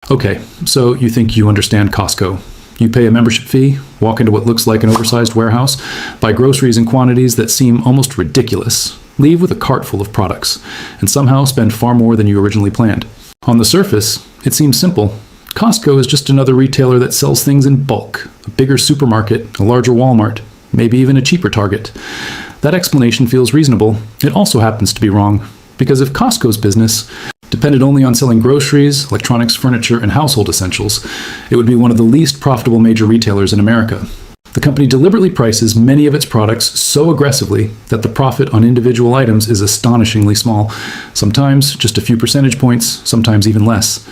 Okay, so you think you understand Costco. You pay a membership fee, walk into what looks like an oversized warehouse, buy groceries in quantities that seem almost ridiculous, leave with a cart full of products, and somehow spend far more than you originally planned. On the surface, it seems simple. Costco is just another retailer that sells things in bulk, a bigger supermarket, a larger Walmart, maybe even a cheaper Target. That explanation feels reasonable. It also happens to be wrong, because if Costco's business depended only on selling groceries, electronics, furniture, and household essentials, it would be one of the least profitable major retailers in America. The company deliberately prices many of its products so aggressively that the profit on individual items is astonishingly small, sometimes just a few percentage points, sometimes even less.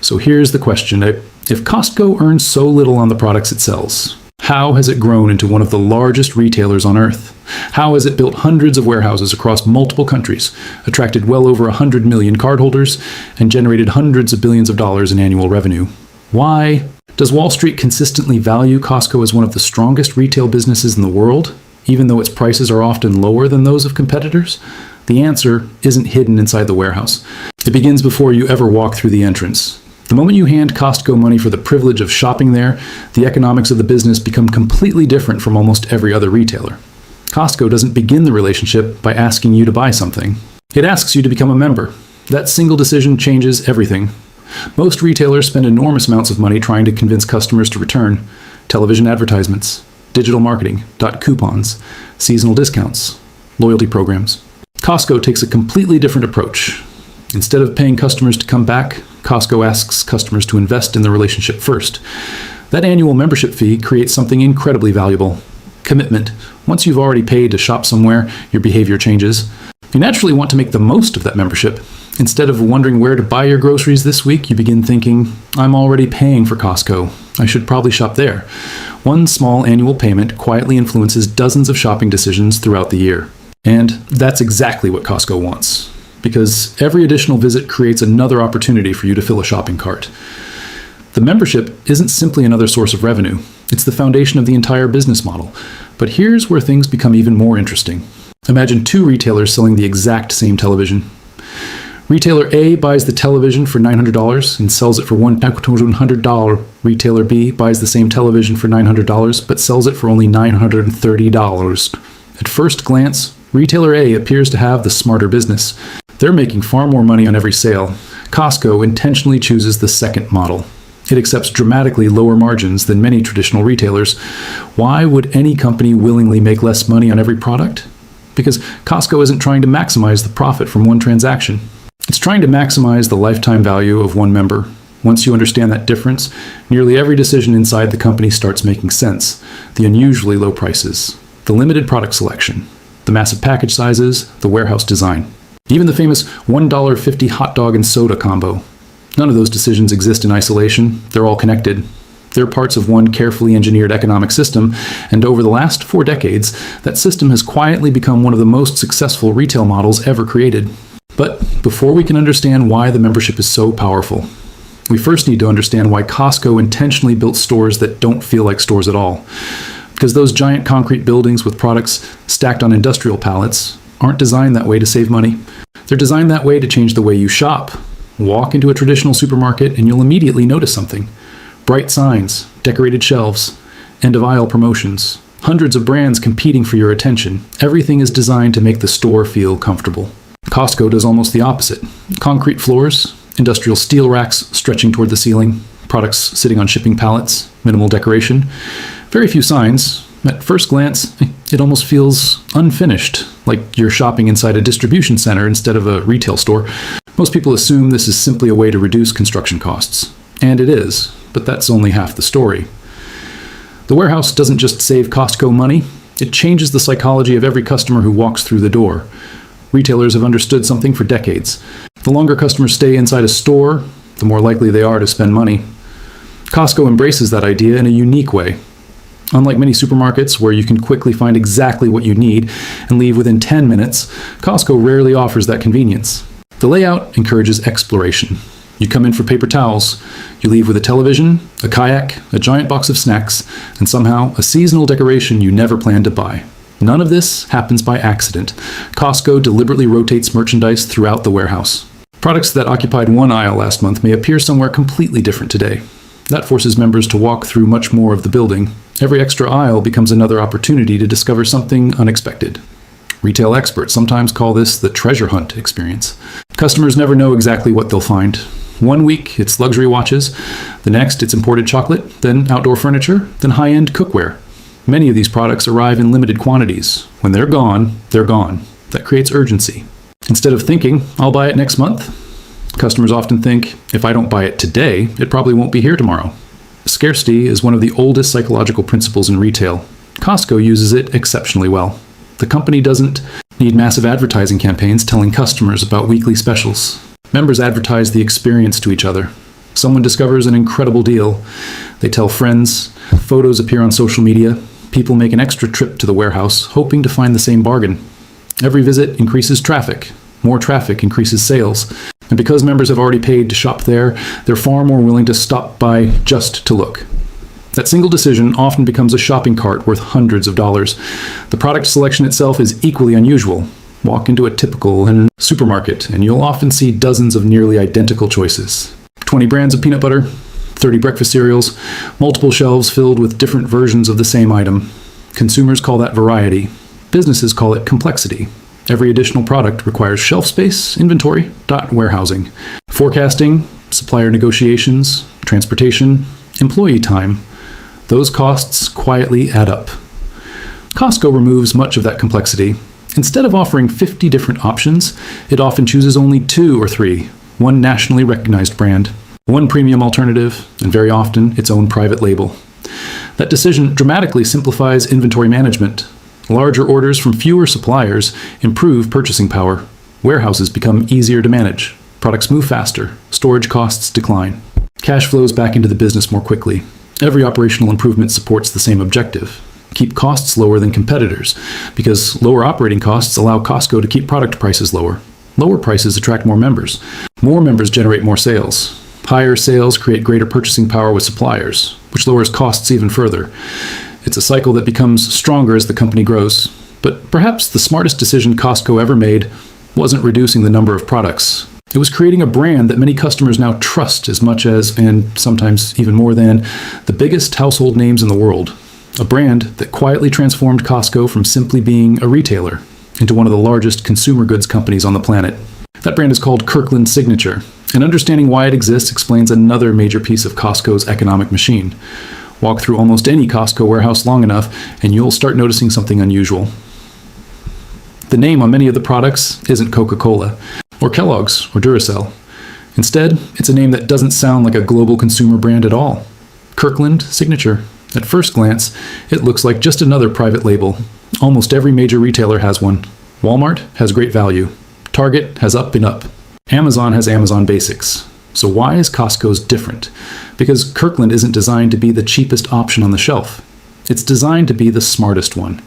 So here's the question. If Costco earns so little on the products it sells, how has it grown into one of the largest retailers on earth? How has it built hundreds of warehouses across multiple countries, attracted well over 100 million cardholders, and generated hundreds of billions of dollars in annual revenue? Why? Does Wall Street consistently value Costco as one of the strongest retail businesses in the world, even though its prices are often lower than those of competitors? The answer isn't hidden inside the warehouse. It begins before you ever walk through the entrance. The moment you hand Costco money for the privilege of shopping there, the economics of the business become completely different from almost every other retailer. Costco doesn't begin the relationship by asking you to buy something. It asks you to become a member. That single decision changes everything. Most retailers spend enormous amounts of money trying to convince customers to return. Television advertisements, digital marketing, coupons, seasonal discounts, loyalty programs. Costco takes a completely different approach. Instead of paying customers to come back, Costco asks customers to invest in the relationship first. That annual membership fee creates something incredibly valuable: commitment. Once you've already paid to shop somewhere, your behavior changes. You naturally want to make the most of that membership. Instead of wondering where to buy your groceries this week, you begin thinking, I'm already paying for Costco. I should probably shop there. One small annual payment quietly influences dozens of shopping decisions throughout the year. And that's exactly what Costco wants, because every additional visit creates another opportunity for you to fill a shopping cart. The membership isn't simply another source of revenue. It's the foundation of the entire business model. But here's where things become even more interesting. Imagine two retailers selling the exact same television. Retailer A buys the television for $900 and sells it for $1,100. Retailer B buys the same television for $900 but sells it for only $930. At first glance, Retailer A appears to have the smarter business. They're making far more money on every sale. Costco intentionally chooses the second model. It accepts dramatically lower margins than many traditional retailers. Why would any company willingly make less money on every product? Because Costco isn't trying to maximize the profit from one transaction. It's trying to maximize the lifetime value of one member. Once you understand that difference, nearly every decision inside the company starts making sense. The unusually low prices, the limited product selection, the massive package sizes, the warehouse design. Even the famous $1.50 hot dog and soda combo. None of those decisions exist in isolation. They're all connected. They're parts of one carefully engineered economic system, and over the last 4 decades, that system has quietly become one of the most successful retail models ever created. But before we can understand why the membership is so powerful, we first need to understand why Costco intentionally built stores that don't feel like stores at all. Because those giant concrete buildings with products stacked on industrial pallets aren't designed that way to save money. They're designed that way to change the way you shop. Walk into a traditional supermarket and you'll immediately notice something. Bright signs, decorated shelves, end-of-aisle promotions, hundreds of brands competing for your attention. Everything is designed to make the store feel comfortable. Costco does almost the opposite. Concrete floors, industrial steel racks stretching toward the ceiling, products sitting on shipping pallets, minimal decoration, very few signs. At first glance, it almost feels unfinished, like you're shopping inside a distribution center instead of a retail store. Most people assume this is simply a way to reduce construction costs. And it is, but that's only half the story. The warehouse doesn't just save Costco money, it changes the psychology of every customer who walks through the door. Retailers have understood something for decades. The longer customers stay inside a store, the more likely they are to spend money. Costco embraces that idea in a unique way. Unlike many supermarkets where you can quickly find exactly what you need and leave within 10 minutes, Costco rarely offers that convenience. The layout encourages exploration. You come in for paper towels, you leave with a television, a kayak, a giant box of snacks, and somehow a seasonal decoration you never planned to buy. None of this happens by accident. Costco deliberately rotates merchandise throughout the warehouse. Products that occupied one aisle last month may appear somewhere completely different today. That forces members to walk through much more of the building. Every extra aisle becomes another opportunity to discover something unexpected. Retail experts sometimes call this the treasure hunt experience. Customers never know exactly what they'll find. One week, it's luxury watches. The next, it's imported chocolate, then outdoor furniture, then high-end cookware. Many of these products arrive in limited quantities. When they're gone, they're gone. That creates urgency. Instead of thinking, I'll buy it next month, customers often think, if I don't buy it today, it probably won't be here tomorrow. Scarcity is one of the oldest psychological principles in retail. Costco uses it exceptionally well. The company doesn't need massive advertising campaigns telling customers about weekly specials. Members advertise the experience to each other. Someone discovers an incredible deal. They tell friends, photos appear on social media, people make an extra trip to the warehouse, hoping to find the same bargain. Every visit increases traffic. More traffic increases sales. And because members have already paid to shop there, they're far more willing to stop by just to look. That single decision often becomes a shopping cart worth hundreds of dollars. The product selection itself is equally unusual. Walk into a typical supermarket, and you'll often see dozens of nearly identical choices. 20 brands of peanut butter, 30 breakfast cereals, multiple shelves filled with different versions of the same item. Consumers call that variety. Businesses call it complexity. Every additional product requires shelf space, inventory, warehousing, forecasting, supplier negotiations, transportation, employee time. Those costs quietly add up. Costco removes much of that complexity. Instead of offering 50 different options, it often chooses only 2 or 3, one nationally recognized brand, one premium alternative, and very often its own private label. That decision dramatically simplifies inventory management. Larger orders from fewer suppliers improve purchasing power. Warehouses become easier to manage. Products move faster. Storage costs decline. Cash flows back into the business more quickly. Every operational improvement supports the same objective: keep costs lower than competitors, because lower operating costs allow Costco to keep product prices lower. Lower prices attract more members. More members generate more sales. Higher sales create greater purchasing power with suppliers, which lowers costs even further. It's a cycle that becomes stronger as the company grows. But perhaps the smartest decision Costco ever made wasn't reducing the number of products. It was creating a brand that many customers now trust as much as, and sometimes even more than, the biggest household names in the world. A brand that quietly transformed Costco from simply being a retailer into one of the largest consumer goods companies on the planet. That brand is called Kirkland Signature, and understanding why it exists explains another major piece of Costco's economic machine. Walk through almost any Costco warehouse long enough, and you'll start noticing something unusual. The name on many of the products isn't Coca-Cola, or Kellogg's, or Duracell. Instead, it's a name that doesn't sound like a global consumer brand at all. Kirkland Signature. At first glance, it looks like just another private label. Almost every major retailer has one. Walmart has Great Value. Target has Up and Up. Amazon has Amazon Basics. So why is Costco's different? Because Kirkland isn't designed to be the cheapest option on the shelf. It's designed to be the smartest one.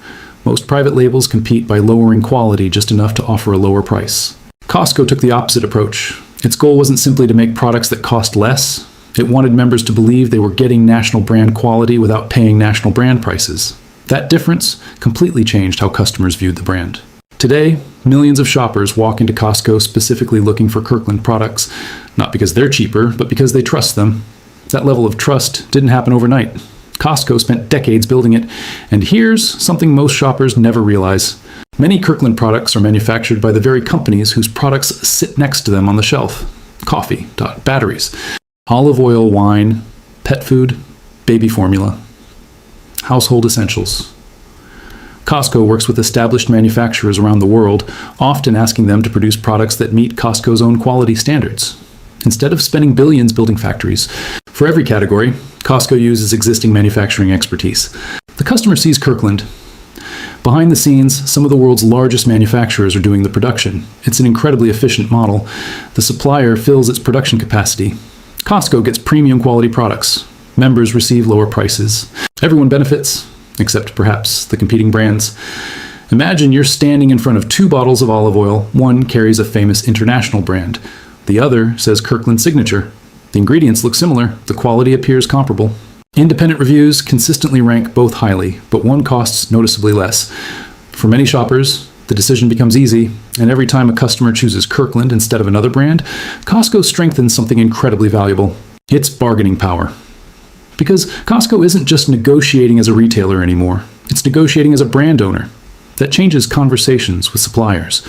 Most private labels compete by lowering quality just enough to offer a lower price. Costco took the opposite approach. Its goal wasn't simply to make products that cost less. It wanted members to believe they were getting national brand quality without paying national brand prices. That difference completely changed how customers viewed the brand. Today, millions of shoppers walk into Costco specifically looking for Kirkland products, not because they're cheaper, but because they trust them. That level of trust didn't happen overnight. Costco spent decades building it, and here's something most shoppers never realize. Many Kirkland products are manufactured by the very companies whose products sit next to them on the shelf. Coffee, batteries, olive oil, wine, pet food, baby formula, household essentials. Costco works with established manufacturers around the world, often asking them to produce products that meet Costco's own quality standards. Instead of spending billions building factories for every category, Costco uses existing manufacturing expertise. The customer sees Kirkland. Behind the scenes, some of the world's largest manufacturers are doing the production. It's an incredibly efficient model. The supplier fills its production capacity. Costco gets premium quality products. Members receive lower prices. Everyone benefits, except perhaps the competing brands. Imagine you're standing in front of 2 bottles of olive oil. One carries a famous international brand. The other says Kirkland Signature. The ingredients look similar. The quality appears comparable. Independent reviews consistently rank both highly, but one costs noticeably less. For many shoppers, The decision becomes easy, and every time a customer chooses Kirkland instead of another brand, Costco strengthens something incredibly valuable: its bargaining power. Because Costco isn't just negotiating as a retailer anymore, it's negotiating as a brand owner. That changes conversations with suppliers.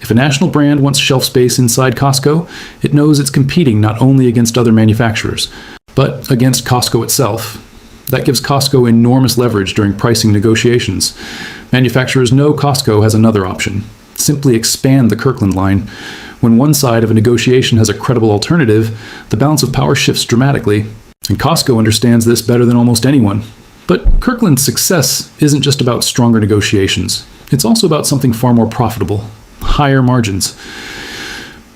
If a national brand wants shelf space inside Costco, it knows it's competing not only against other manufacturers, but against Costco itself. That gives Costco enormous leverage during pricing negotiations. Manufacturers know Costco has another option: simply expand the Kirkland line. When one side of a negotiation has a credible alternative, the balance of power shifts dramatically, and Costco understands this better than almost anyone. But Kirkland's success isn't just about stronger negotiations. It's also about something far more profitable: higher margins.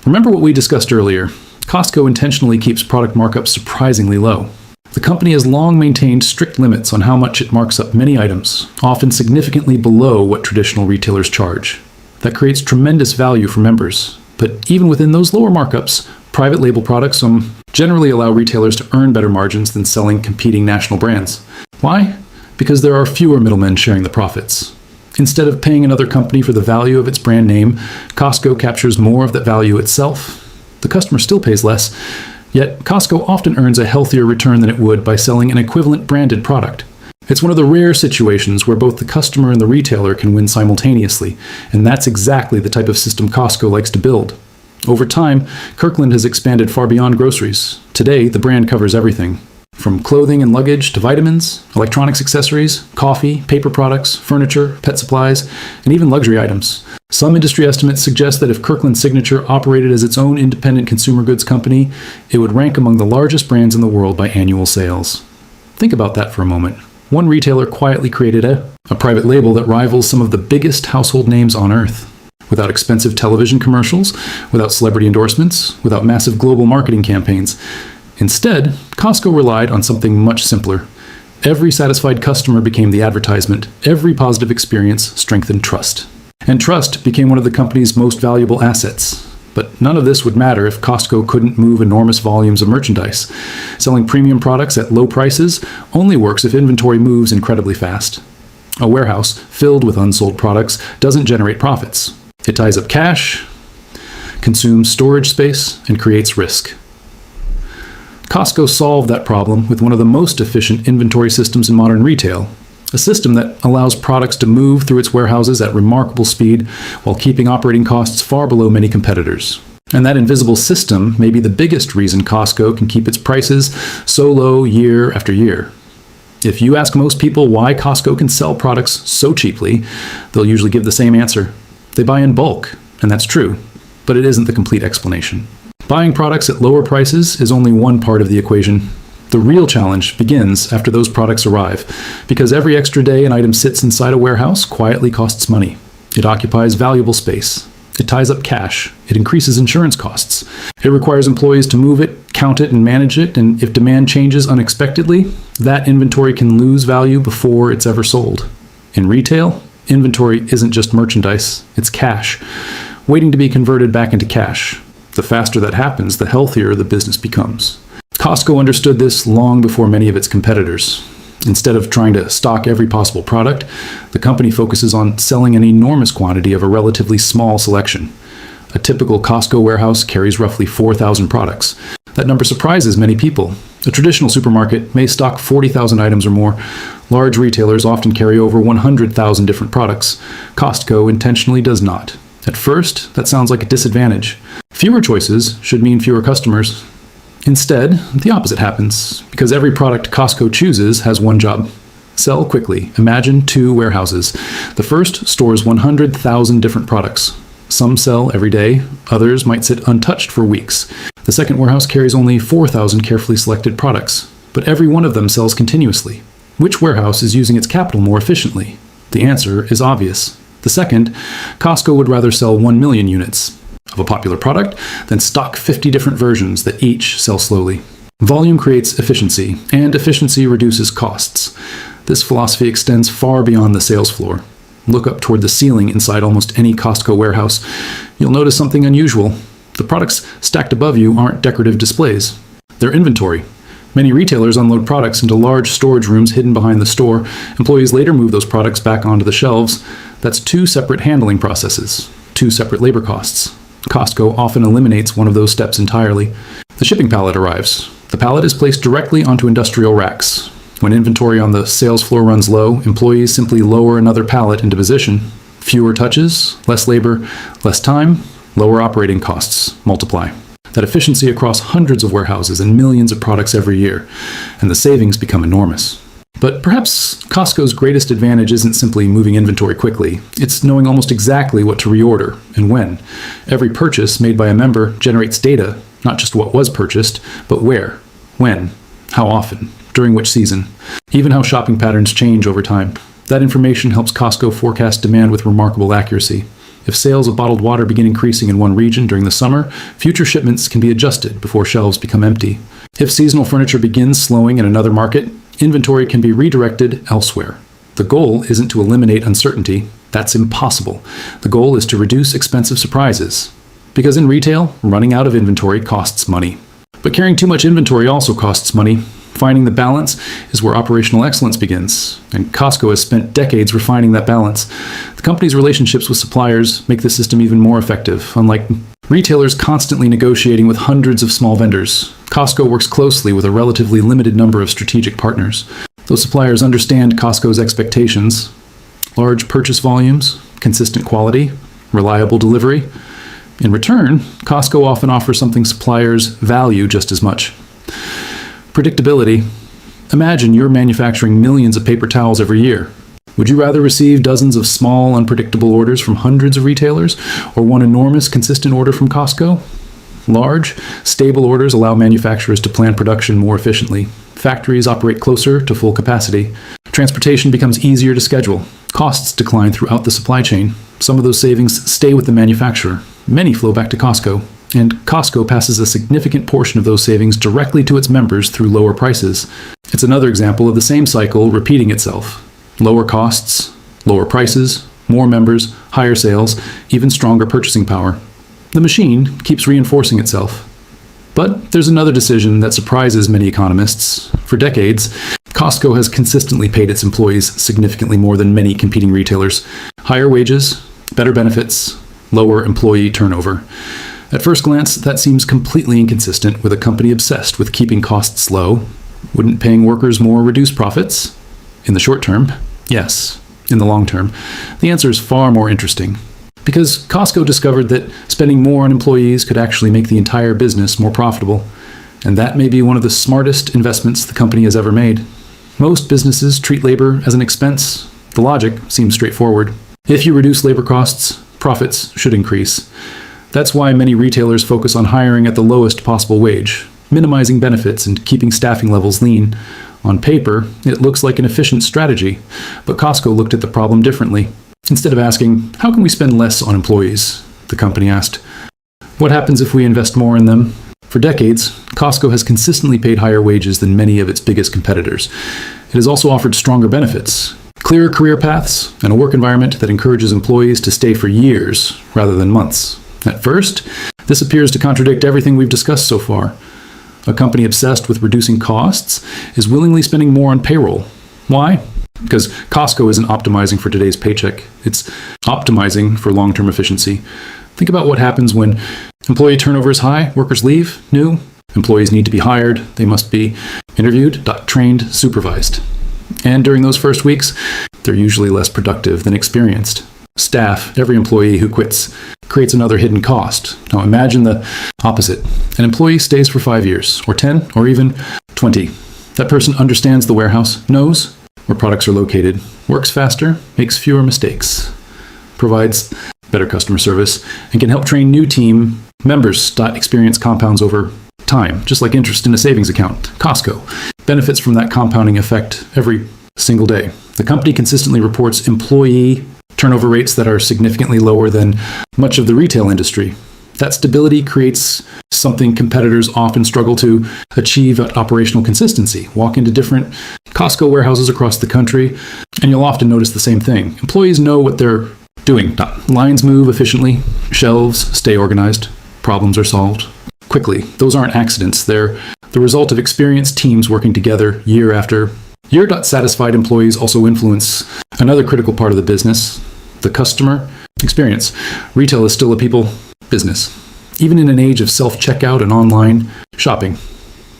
Remember what we discussed earlier. Costco intentionally keeps product markups surprisingly low. The company has long maintained strict limits on how much it marks up many items, often significantly below what traditional retailers charge. That creates tremendous value for members. But even within those lower markups, private label products generally allow retailers to earn better margins than selling competing national brands. Why? Because there are fewer middlemen sharing the profits. Instead of paying another company for the value of its brand name, Costco captures more of that value itself. The customer still pays less, yet Costco often earns a healthier return than it would by selling an equivalent branded product. It's one of the rare situations where both the customer and the retailer can win simultaneously, and that's exactly the type of system Costco likes to build. Over time, Kirkland has expanded far beyond groceries. Today, the brand covers everything, from clothing and luggage to vitamins, electronics accessories, coffee, paper products, furniture, pet supplies, and even luxury items. Some industry estimates suggest that if Kirkland Signature operated as its own independent consumer goods company, it would rank among the largest brands in the world by annual sales. Think about that for a moment. One retailer quietly created a private label that rivals some of the biggest household names on earth. Without expensive television commercials, without celebrity endorsements, without massive global marketing campaigns. Instead, Costco relied on something much simpler. Every satisfied customer became the advertisement. Every positive experience strengthened trust. And trust became one of the company's most valuable assets. But none of this would matter if Costco couldn't move enormous volumes of merchandise. Selling premium products at low prices only works if inventory moves incredibly fast. A warehouse filled with unsold products doesn't generate profits. It ties up cash, consumes storage space, and creates risk. Costco solved that problem with one of the most efficient inventory systems in modern retail, a system that allows products to move through its warehouses at remarkable speed while keeping operating costs far below many competitors. And that invisible system may be the biggest reason Costco can keep its prices so low year after year. If you ask most people why Costco can sell products so cheaply, they'll usually give the same answer. They buy in bulk, and that's true, but it isn't the complete explanation. Buying products at lower prices is only one part of the equation. The real challenge begins after those products arrive, because every extra day an item sits inside a warehouse quietly costs money. It occupies valuable space. It ties up cash. It increases insurance costs. It requires employees to move it, count it, and manage it, and if demand changes unexpectedly, that inventory can lose value before it's ever sold. In retail, inventory isn't just merchandise, it's cash, waiting to be converted back into cash. The faster that happens, the healthier the business becomes. Costco understood this long before many of its competitors. Instead of trying to stock every possible product, the company focuses on selling an enormous quantity of a relatively small selection. A typical Costco warehouse carries roughly 4,000 products. That number surprises many people. A traditional supermarket may stock 40,000 items or more. Large retailers often carry over 100,000 different products. Costco intentionally does not. At first, that sounds like a disadvantage. Fewer choices should mean fewer customers. Instead, the opposite happens, because every product Costco chooses has one job: sell quickly. Imagine 2 warehouses. The first stores 100,000 different products. Some sell every day, others might sit untouched for weeks. The second warehouse carries only 4,000 carefully selected products, but every one of them sells continuously. Which warehouse is using its capital more efficiently? The answer is obvious. The second, Costco would rather sell 1 million units of a popular product than stock 50 different versions that each sell slowly. Volume creates efficiency, and efficiency reduces costs. This philosophy extends far beyond the sales floor. Look up toward the ceiling inside almost any Costco warehouse. You'll notice something unusual. The products stacked above you aren't decorative displays. They're inventory. Many retailers unload products into large storage rooms hidden behind the store. Employees later move those products back onto the shelves. That's two separate handling processes, two separate labor costs. Costco often eliminates one of those steps entirely. The shipping pallet arrives. The pallet is placed directly onto industrial racks. When inventory on the sales floor runs low, employees simply lower another pallet into position. Fewer touches, less labor, less time, lower operating costs multiply. That efficiency across hundreds of warehouses and millions of products every year, and the savings become enormous. But perhaps Costco's greatest advantage isn't simply moving inventory quickly. It's knowing almost exactly what to reorder and when. Every purchase made by a member generates data, not just what was purchased, but where, when, how often, during which season, even how shopping patterns change over time. That information helps Costco forecast demand with remarkable accuracy. If sales of bottled water begin increasing in one region during the summer, future shipments can be adjusted before shelves become empty. If seasonal furniture begins slowing in another market, inventory can be redirected elsewhere. The goal isn't to eliminate uncertainty. That's impossible. The goal is to reduce expensive surprises. Because in retail, running out of inventory costs money. But carrying too much inventory also costs money. Finding the balance is where operational excellence begins, and Costco has spent decades refining that balance. The company's relationships with suppliers make the system even more effective. Unlike retailers constantly negotiating with hundreds of small vendors, Costco works closely with a relatively limited number of strategic partners. Those suppliers understand Costco's expectations: large purchase volumes, consistent quality, reliable delivery. In return, Costco often offers something suppliers value just as much: predictability. Imagine you're manufacturing millions of paper towels every year. Would you rather receive dozens of small, unpredictable orders from hundreds of retailers, or one enormous, consistent order from Costco? Large, stable orders allow manufacturers to plan production more efficiently. Factories operate closer to full capacity. Transportation becomes easier to schedule. Costs decline throughout the supply chain. Some of those savings stay with the manufacturer. Many flow back to Costco. And Costco passes a significant portion of those savings directly to its members through lower prices. It's another example of the same cycle repeating itself. Lower costs, lower prices, more members, higher sales, even stronger purchasing power. The machine keeps reinforcing itself. But there's another decision that surprises many economists. For decades, Costco has consistently paid its employees significantly more than many competing retailers. Higher wages, better benefits, lower employee turnover. At first glance, that seems completely inconsistent with a company obsessed with keeping costs low. Wouldn't paying workers more reduce profits? In the short term, yes. In the long term, the answer is far more interesting. Because Costco discovered that spending more on employees could actually make the entire business more profitable. And that may be one of the smartest investments the company has ever made. Most businesses treat labor as an expense. The logic seems straightforward. If you reduce labor costs, profits should increase. That's why many retailers focus on hiring at the lowest possible wage, minimizing benefits and keeping staffing levels lean. On paper, it looks like an efficient strategy, but Costco looked at the problem differently. Instead of asking, "How can we spend less on employees?" the company asked, "What happens if we invest more in them?" For decades, Costco has consistently paid higher wages than many of its biggest competitors. It has also offered stronger benefits, clearer career paths, and a work environment that encourages employees to stay for years rather than months. At first, this appears to contradict everything we've discussed so far. A company obsessed with reducing costs is willingly spending more on payroll. Why? Because Costco isn't optimizing for today's paycheck. It's optimizing for long-term efficiency. Think about what happens when employee turnover is high, workers leave, new. Employees need to be hired. They must be interviewed, trained, supervised. And during those first weeks, they're usually less productive than experienced. Staff, every employee who quits, creates another hidden cost. Now imagine the opposite. An employee stays for 5 years, or 10, or even 20. That person understands the warehouse, knows where products are located, works faster, makes fewer mistakes, provides better customer service, and can help train new team members. That experience compounds over time, just like interest in a savings account. Costco benefits from that compounding effect every single day. The company consistently reports employee turnover rates that are significantly lower than much of the retail industry. That stability creates something competitors often struggle to achieve at operational consistency. Walk into different Costco warehouses across the country, and you'll often notice the same thing. Employees know what they're doing. Lines move efficiently, shelves stay organized, problems are solved. quickly. Those aren't accidents. They're the result of experienced teams working together year after year. Satisfied employees also influence another critical part of the business, the customer experience. Retail is still a people business, even in an age of self-checkout and online shopping.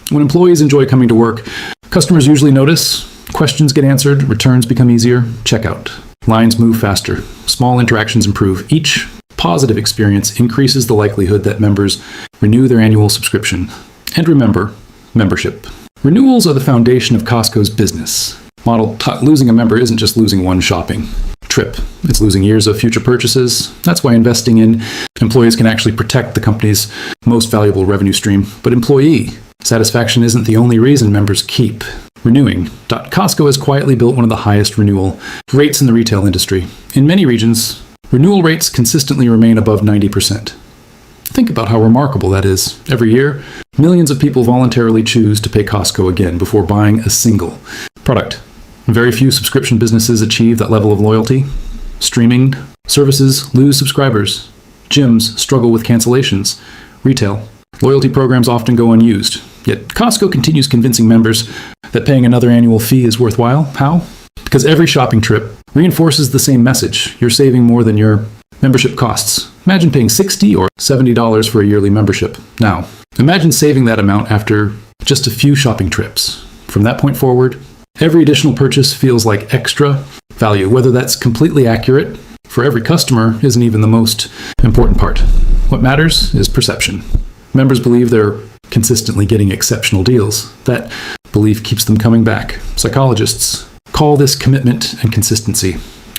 When employees enjoy coming to work, customers usually notice, questions get answered, returns become easier, checkout. Lines move faster, small interactions improve. Each positive experience increases the likelihood that members renew their annual subscription. And remember, membership. Renewals are the foundation of Costco's business model. Losing a member isn't just losing one shopping trip. It's losing years of future purchases. That's why investing in employees can actually protect the company's most valuable revenue stream. But employee satisfaction isn't the only reason members keep renewing. Costco has quietly built one of the highest renewal rates in the retail industry. In many regions, renewal rates consistently remain above 90%. Think about how remarkable that is. Every year, millions of people voluntarily choose to pay Costco again before buying a single product. Very few subscription businesses achieve that level of loyalty. Streaming services lose subscribers. Gyms struggle with cancellations. Retail loyalty programs often go unused. Yet Costco continues convincing members that paying another annual fee is worthwhile. How? Because every shopping trip reinforces the same message. You're saving more than your membership costs. Imagine paying $60 or $70 for a yearly membership. Now, imagine saving that amount after just a few shopping trips. From that point forward, every additional purchase feels like extra value. Whether that's completely accurate for every customer isn't even the most important part. What matters is perception. Members believe they're consistently getting exceptional deals. That belief keeps them coming back. Psychologists call this commitment and consistency.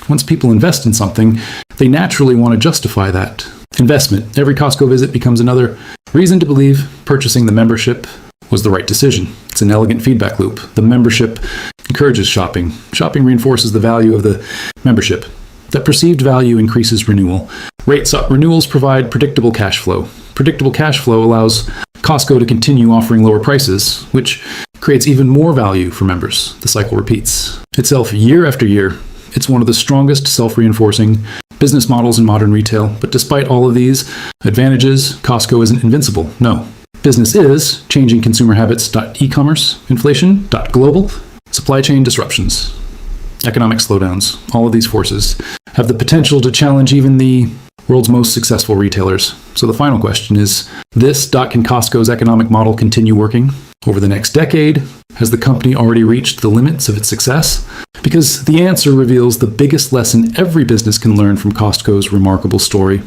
Once people invest in something, they naturally want to justify that investment. Every Costco visit becomes another reason to believe purchasing the membership was the right decision. It's an elegant feedback loop. The membership encourages shopping. Shopping reinforces the value of the membership. That perceived value increases renewal. Rates up. Renewals provide predictable cash flow. Predictable cash flow allows Costco to continue offering lower prices, which creates even more value for members. The cycle repeats itself year after year. It's one of the strongest self-reinforcing business models in modern retail. But despite all of these advantages, Costco isn't invincible. No. Business is changing consumer habits. E-commerce, inflation, global, supply chain disruptions, economic slowdowns. All of these forces have the potential to challenge even the world's most successful retailers. So the final question is this: can Costco's economic model continue working over the next decade? Has the company already reached the limits of its success? Because the answer reveals the biggest lesson every business can learn from Costco's remarkable story.